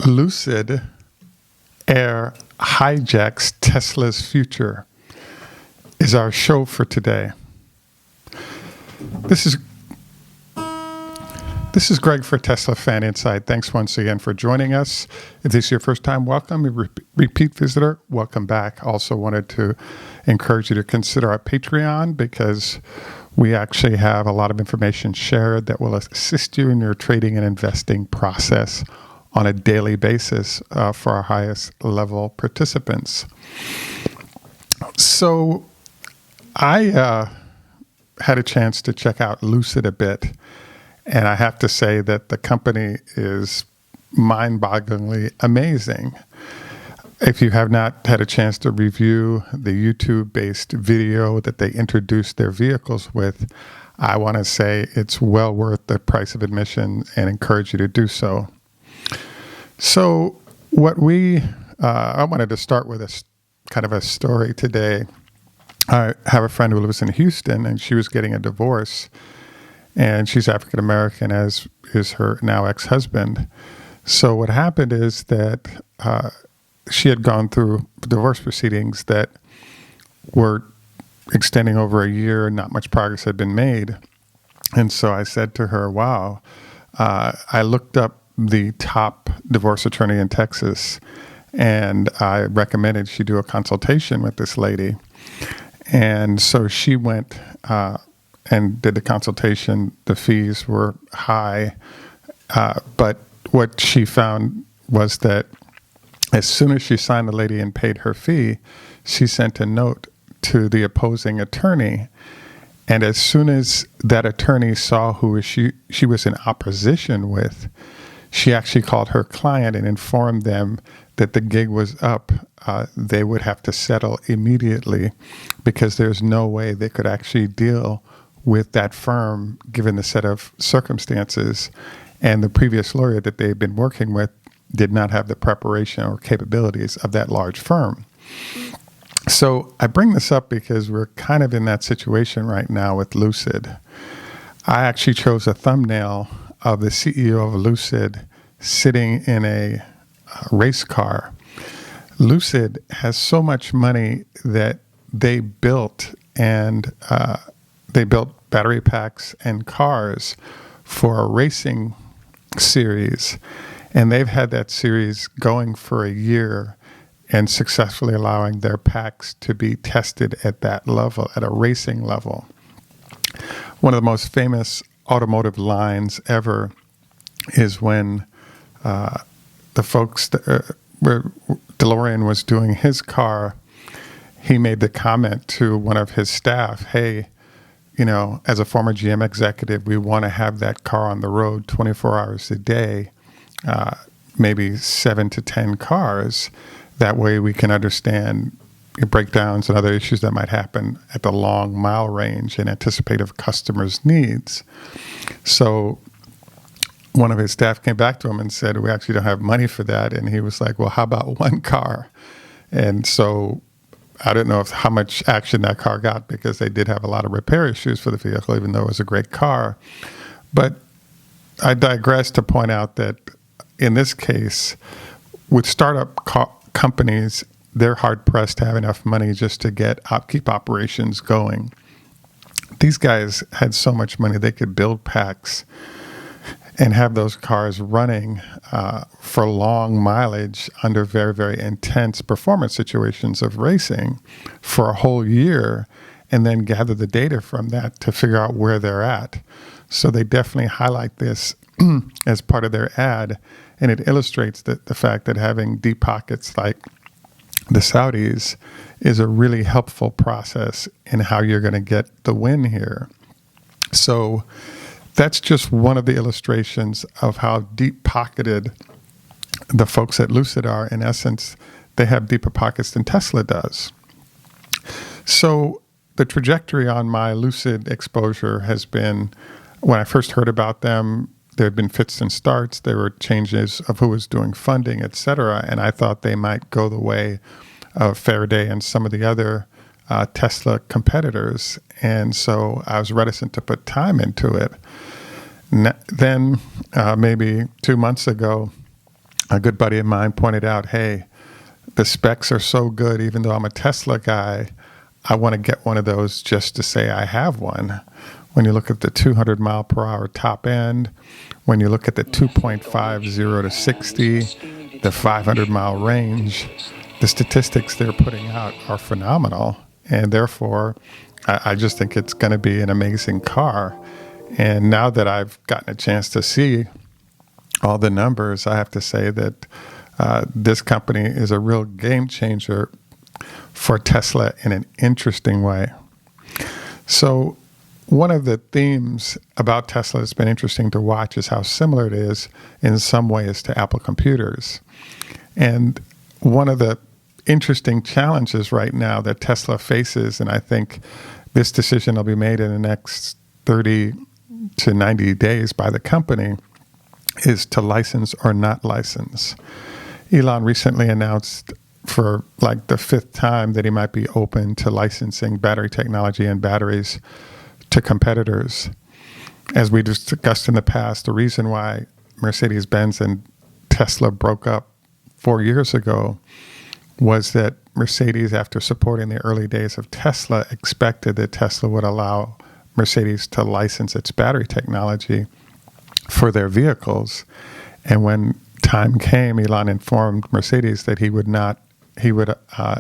Lucid Air hijacks Tesla's future is our show for today. This is Greg for Teslafaninsight. Thanks once again for joining us. If this is your first time, welcome. Repeat visitor, welcome back. Also wanted to encourage you to consider our Patreon because we actually have a lot of information shared that will assist you in your trading and investing process on a daily basis for our highest level participants. So I had a chance to check out Lucid a bit, and I have to say that the company is mind-bogglingly amazing. If you have not had a chance to review the YouTube-based video that they introduced their vehicles with, I want to say it's well worth the price of admission and encourage you to do so. So I wanted to start with a kind of a story today. I have a friend who lives in Houston, and she was getting a divorce, and she's African American, as is her now ex-husband. So what happened is that she had gone through divorce proceedings that were extending over a year, and not much progress had been made. And so I said to her, wow, I looked up the top divorce attorney in Texas, and I recommended she do a consultation with this lady. And so she went and did the consultation. The fees were high, but what she found was that as soon as she signed the lady and paid her fee, she sent a note to the opposing attorney. And as soon as that attorney saw who she was in opposition with, she actually called her client and informed them that the gig was up. They would have to settle immediately because there's no way they could actually deal with that firm given the set of circumstances. And the previous lawyer that they'd been working with did not have the preparation or capabilities of that large firm. So I bring this up because we're kind of in that situation right now with Lucid. I actually chose a thumbnail of the CEO of Lucid sitting in a race car. Lucid has so much money that they built battery packs and cars for a racing series, and they've had that series going for a year and successfully allowing their packs to be tested at that level, at a racing level. One of the most famous automotive lines ever is when the folks where DeLorean was doing his car, he made the comment to one of his staff, hey, as a former GM executive, we want to have that car on the road 24 hours a day, maybe 7 to 10 cars. That way we can understand breakdowns and other issues that might happen at the long mile range and anticipate of customers' needs. So one of his staff came back to him and said, we actually don't have money for that. And he was like, well, how about one car? And so I don't know how much action that car got because they did have a lot of repair issues for the vehicle, even though it was a great car. But I digress to point out that in this case, with startup companies, they're hard-pressed to have enough money just to keep operations going. These guys had so much money they could build packs and have those cars running for long mileage under very, very intense performance situations of racing for a whole year, and then gather the data from that to figure out where they're at. So they definitely highlight this as part of their ad, and it illustrates the fact that having deep pockets like the Saudis is a really helpful process in how you're going to get the win here. So that's just one of the illustrations of how deep-pocketed the folks at Lucid are. In essence, they have deeper pockets than Tesla does. So the trajectory on my Lucid exposure has been, when I first heard about them, there had been fits and starts. There were changes of who was doing funding, et cetera. And I thought they might go the way of Faraday and some of the other Tesla competitors. And so I was reticent to put time into it. Then maybe 2 months ago, a good buddy of mine pointed out, hey, the specs are so good, even though I'm a Tesla guy, I want to get one of those just to say I have one. When you look at the 200 mile per hour top end, when you look at the 2.50 to 60, the 500 mile range, the statistics they're putting out are phenomenal. And therefore, I just think it's going to be an amazing car. And now that I've gotten a chance to see all the numbers, I have to say that this company is a real game changer for Tesla in an interesting way. So one of the themes about Tesla that's been interesting to watch is how similar it is in some ways to Apple computers. And one of the interesting challenges right now that Tesla faces, and I think this decision will be made in the next 30 to 90 days by the company, is to license or not license. Elon recently announced for like the fifth time that he might be open to licensing battery technology and batteries to competitors. As we discussed in the past, the reason why Mercedes-Benz and Tesla broke up 4 years ago was that Mercedes, after supporting the early days of Tesla, expected that Tesla would allow Mercedes to license its battery technology for their vehicles. And when time came, Elon informed Mercedes that he would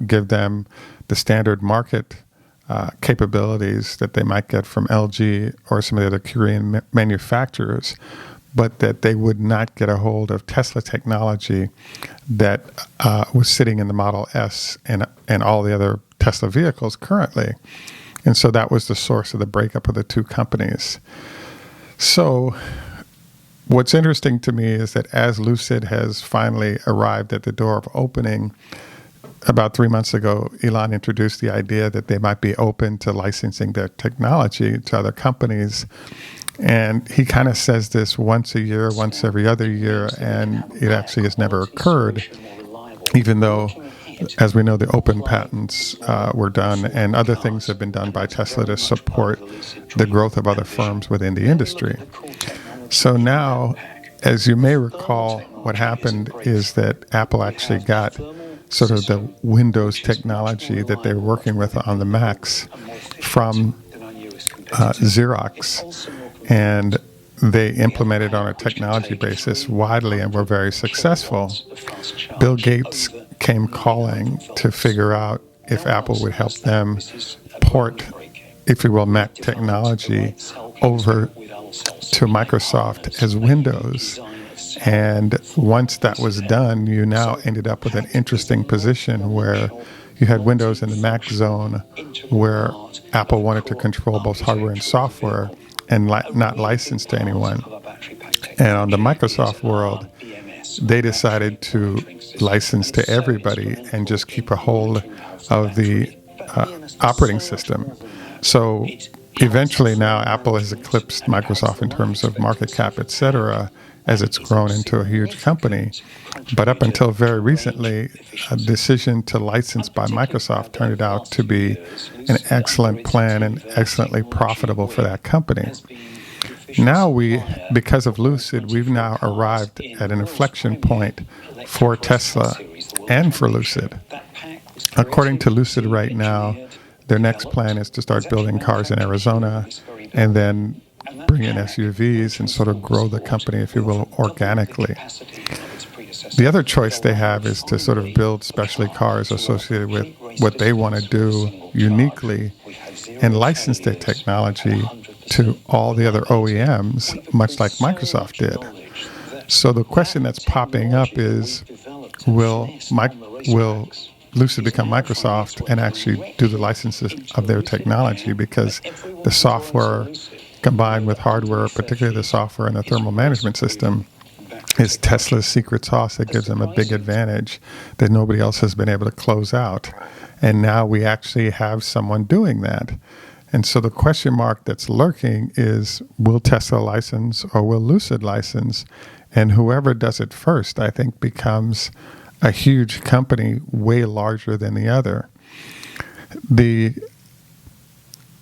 give them the standard market capabilities that they might get from LG or some of the other Korean manufacturers, but that they would not get a hold of Tesla technology that was sitting in the Model S and all the other Tesla vehicles currently. And so that was the source of the breakup of the two companies. So what's interesting to me is that as Lucid has finally arrived at the door of opening, about 3 months ago, Elon introduced the idea that they might be open to licensing their technology to other companies. And he kind of says this once a year, once every other year, and it actually has never occurred, even though, as we know, the open patents were done and other things have been done by Tesla to support the growth of other firms within the industry. So now, as you may recall, what happened is that Apple actually got sort of the Windows technology that they were working with on the Macs from Xerox, and they implemented on a technology basis widely and were very successful. Bill Gates came calling to figure out if Apple would help them port, if you will, Mac technology over to Microsoft as Windows. And once that was done, you now ended up with an interesting position where you had Windows in the Mac zone, where Apple wanted to control both hardware and software and not license to anyone. And on the Microsoft world, they decided to license to everybody and just keep a hold of the operating system. So eventually now Apple has eclipsed Microsoft in terms of market cap, et cetera, as it's grown into a huge company. But up until very recently, a decision to license by Microsoft turned out to be an excellent plan and excellently profitable for that company. Now because of Lucid, we've now arrived at an inflection point for Tesla and for Lucid. According to Lucid right now, their next plan is to start building cars in Arizona and then bring in SUVs and sort of grow the company, if you will, organically. The other choice they have is to sort of build specialty cars associated with what they want to do uniquely and license their technology to all the other OEMs, much like Microsoft did. So the question that's popping up is, will Lucid become Microsoft and actually do the licenses of their technology? Because the software combined with hardware, particularly the software and the thermal management system, is Tesla's secret sauce that gives them a big advantage that nobody else has been able to close out. And now we actually have someone doing that. And so the question mark that's lurking is, will Tesla license or will Lucid license? And whoever does it first, I think, becomes a huge company way larger than the other.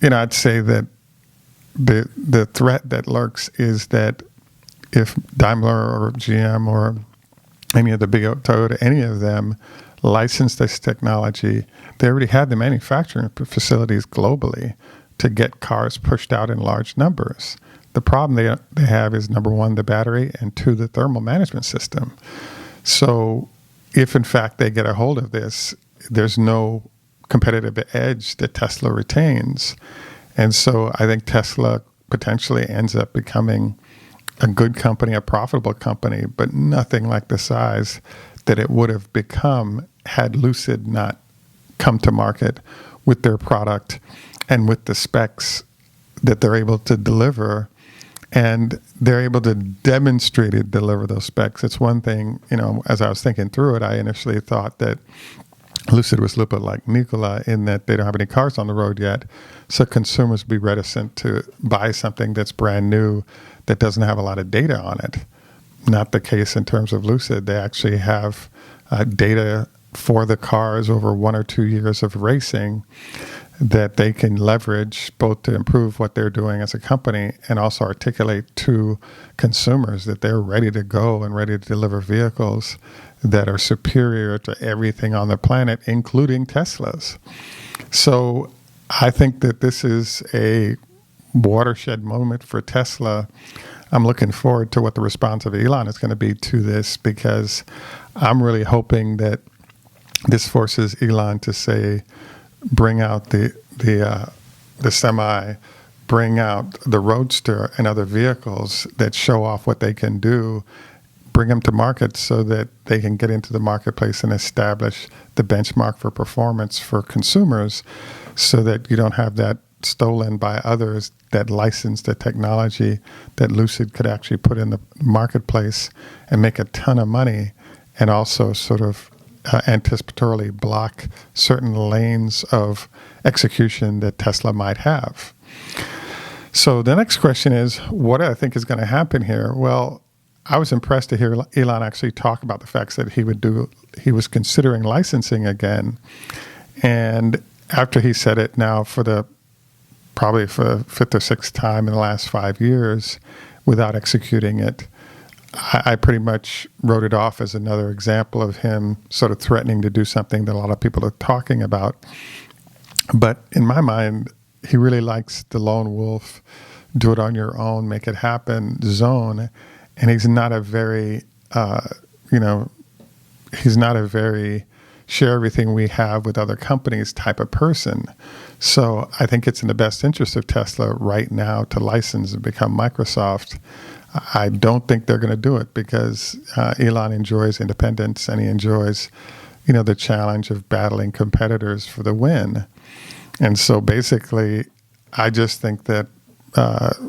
I'd say that the threat that lurks is that if Daimler or GM or any of the big Toyota, any of them licensed this technology. They already had the manufacturing facilities globally to get cars pushed out in large numbers. The problem they have is, number one, the battery, and two, the thermal management system. So if, in fact, they get a hold of this, there's no competitive edge that Tesla retains. And so I think Tesla potentially ends up becoming a good company, a profitable company, but nothing like the size that it would have become had Lucid not come to market with their product and with the specs that they're able to deliver. And they're able to demonstrate it, deliver those specs. It's one thing, as I was thinking through it, I initially thought that Lucid was a little bit like Nikola in that they don't have any cars on the road yet. So consumers would be reticent to buy something that's brand new that doesn't have a lot of data on it. Not the case in terms of Lucid. They actually have data for the cars over 1 or 2 years of racing that they can leverage both to improve what they're doing as a company and also articulate to consumers that they're ready to go and ready to deliver vehicles that are superior to everything on the planet, including Teslas. So I think that this is a watershed moment for Tesla. I'm looking forward to what the response of Elon is going to be to this, because I'm really hoping that this forces Elon to say, bring out the Semi, bring out the Roadster and other vehicles that show off what they can do, bring them to market so that they can get into the marketplace and establish the benchmark for performance for consumers, so that you don't have that stolen by others that license the technology that Lucid could actually put in the marketplace and make a ton of money, and also sort of anticipatorily block certain lanes of execution that Tesla might have. So the next question is, what I think is going to happen here? Well, I was impressed to hear Elon actually talk about the fact that he was considering licensing again. And after he said it now probably for the 5th or 6th time in the last 5 years without executing it, I pretty much wrote it off as another example of him sort of threatening to do something that a lot of people are talking about. But in my mind, he really likes the lone wolf, do it on your own, make it happen zone. And he's not a very, share everything we have with other companies type of person. So I think it's in the best interest of Tesla right now to license and become Microsoft. I don't think they're going to do it because Elon enjoys independence, and he enjoys, the challenge of battling competitors for the win. And so basically, I just think that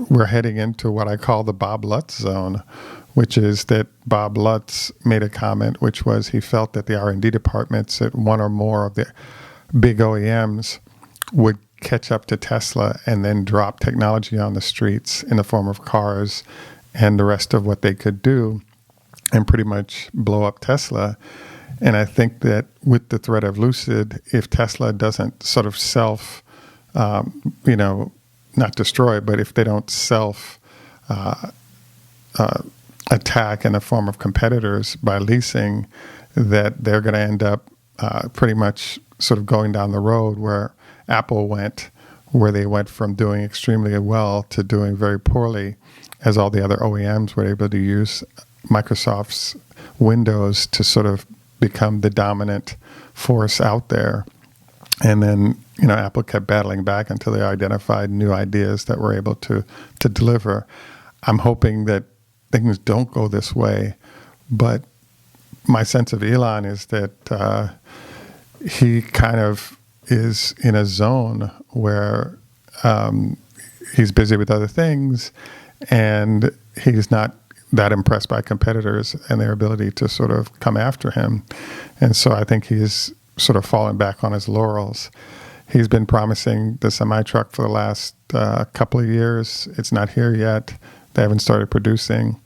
we're heading into what I call the Bob Lutz zone, which is that Bob Lutz made a comment, which was he felt that the R&D departments at one or more of the big OEMs would catch up to Tesla and then drop technology on the streets in the form of cars and the rest of what they could do, and pretty much blow up Tesla. And I think that with the threat of Lucid, if Tesla doesn't sort of not destroy, but if they don't attack in the form of competitors by leasing, that they're going to end up pretty much sort of going down the road where Apple went, where they went from doing extremely well to doing very poorly, as all the other OEMs were able to use Microsoft's Windows to sort of become the dominant force out there. And then, Apple kept battling back until they identified new ideas that were able to deliver. I'm hoping that things don't go this way, but my sense of Elon is that he kind of is in a zone where he's busy with other things, and he's not that impressed by competitors and their ability to sort of come after him. And so I think he's sort of fallen back on his laurels. He's been promising the semi-truck for the last couple of years. It's not here yet. They haven't started producing.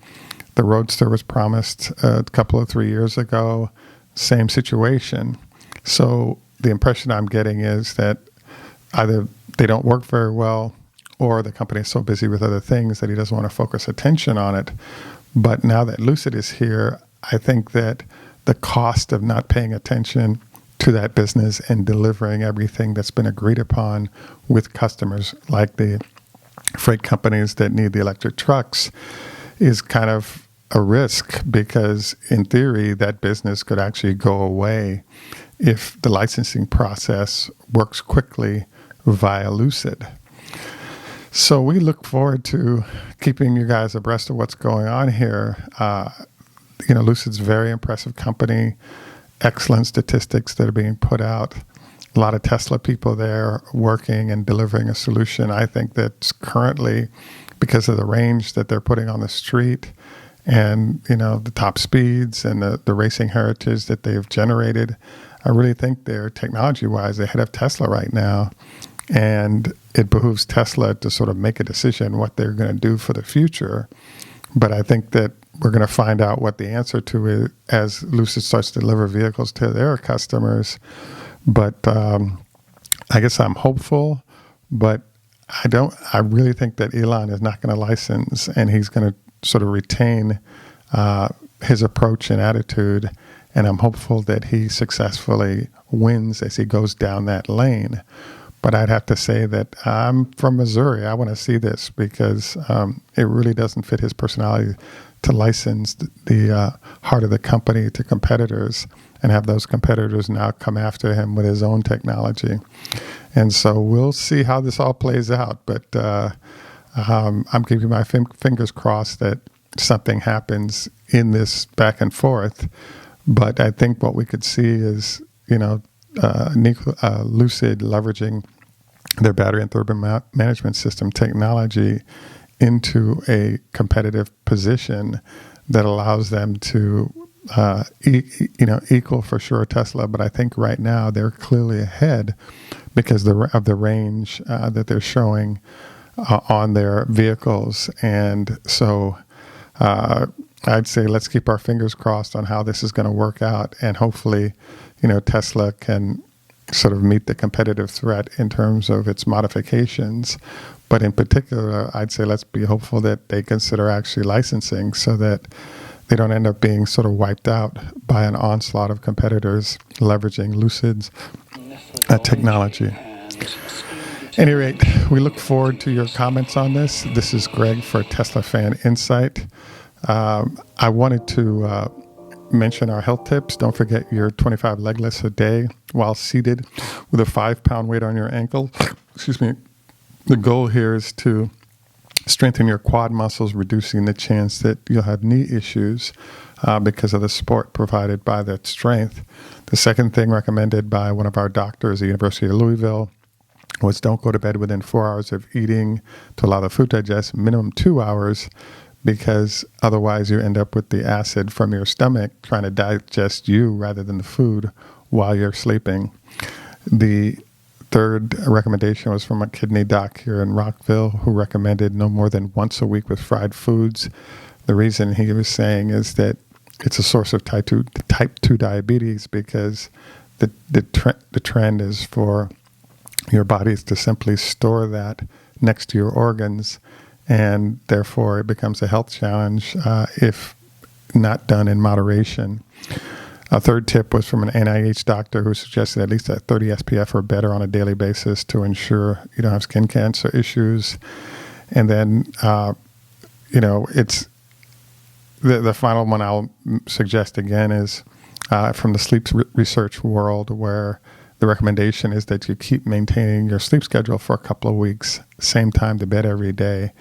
The Roadster was promised a couple of 3 years ago. Same situation. So the impression I'm getting is that either they don't work very well, or the company is so busy with other things that he doesn't want to focus attention on it. But now that Lucid is here, I think that the cost of not paying attention to that business and delivering everything that's been agreed upon with customers, like the freight companies that need the electric trucks, is kind of a risk, because in theory that business could actually go away if the licensing process works quickly via Lucid. So we look forward to keeping you guys abreast of what's going on here. Lucid's a very impressive company, excellent statistics that are being put out. A lot of Tesla people there working and delivering a solution. I think that's currently, because of the range that they're putting on the street and, the top speeds and the racing heritage that they've generated, I really think they're technology-wise ahead of Tesla right now. And it behooves Tesla to sort of make a decision what they're going to do for the future. But I think that we're going to find out what the answer to is as Lucid starts to deliver vehicles to their customers. But I guess I'm hopeful, but I really think that Elon is not going to license, and he's going to sort of retain his approach and attitude. And I'm hopeful that he successfully wins as he goes down that lane. But I'd have to say that I'm from Missouri. I want to see this, because it really doesn't fit his personality to license the heart of the company to competitors and have those competitors now come after him with his own technology. And so we'll see how this all plays out. But I'm keeping my fingers crossed that something happens in this back and forth. But I think what we could see is, Lucid leveraging their battery and thermal management system technology into a competitive position that allows them to, equal for sure Tesla. But I think right now they're clearly ahead because of the range that they're showing on their vehicles. And so I'd say let's keep our fingers crossed on how this is going to work out, and hopefully, Tesla can sort of meet the competitive threat in terms of its modifications. But in particular, I'd say let's be hopeful that they consider actually licensing so that they don't end up being sort of wiped out by an onslaught of competitors leveraging Lucid's technology. At any rate, we look forward to your comments on this. This is Greg for Teslafaninsight. I wanted to mention our health tips. Don't forget your 25 leg lifts a day while seated with a 5-pound weight on your ankle. Excuse me. The goal here is to strengthen your quad muscles, reducing the chance that you'll have knee issues because of the support provided by that strength. The second thing recommended by one of our doctors at the University of Louisville was don't go to bed within 4 hours of eating to allow the food to digest, minimum 2 hours, because otherwise you end up with the acid from your stomach trying to digest you rather than the food while you're sleeping. The third recommendation was from a kidney doc here in Rockville who recommended no more than once a week with fried foods. The reason he was saying is that it's a source of type 2 diabetes, because the trend is for your bodies to simply store that next to your organs, and therefore it becomes a health challenge if not done in moderation. A third tip was from an NIH doctor who suggested at least a 30 SPF or better on a daily basis to ensure you don't have skin cancer issues. And then, it's the final one I'll suggest again is from the sleep research world, where the recommendation is that you keep maintaining your sleep schedule for a couple of weeks, same time to bed every day,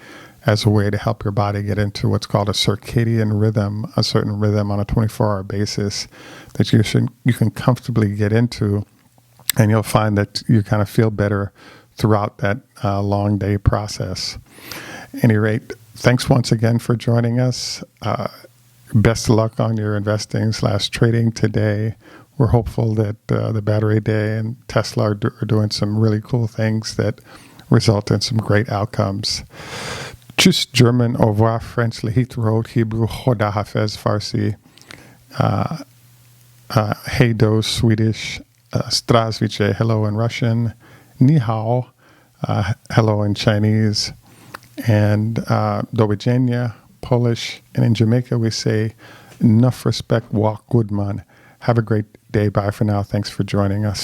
as a way to help your body get into what's called a circadian rhythm, a certain rhythm on a 24-hour basis that you can comfortably get into, and you'll find that you kind of feel better throughout that long day process. At any rate, thanks once again for joining us. Best of luck on your investing/trading today. We're hopeful that the Battery Day and Tesla are doing some really cool things that result in some great outcomes. Tschüss, German, au revoir, French, Lehitrot, Hebrew, Choda Hafez, Farsi, Hey Do, Swedish, Zdravstvuyte, hello in Russian, Ni Hao, hello in Chinese, and Do widzenia, Polish, and in Jamaica we say Enough respect, walk good man. Have a great day. Bye for now. Thanks for joining us.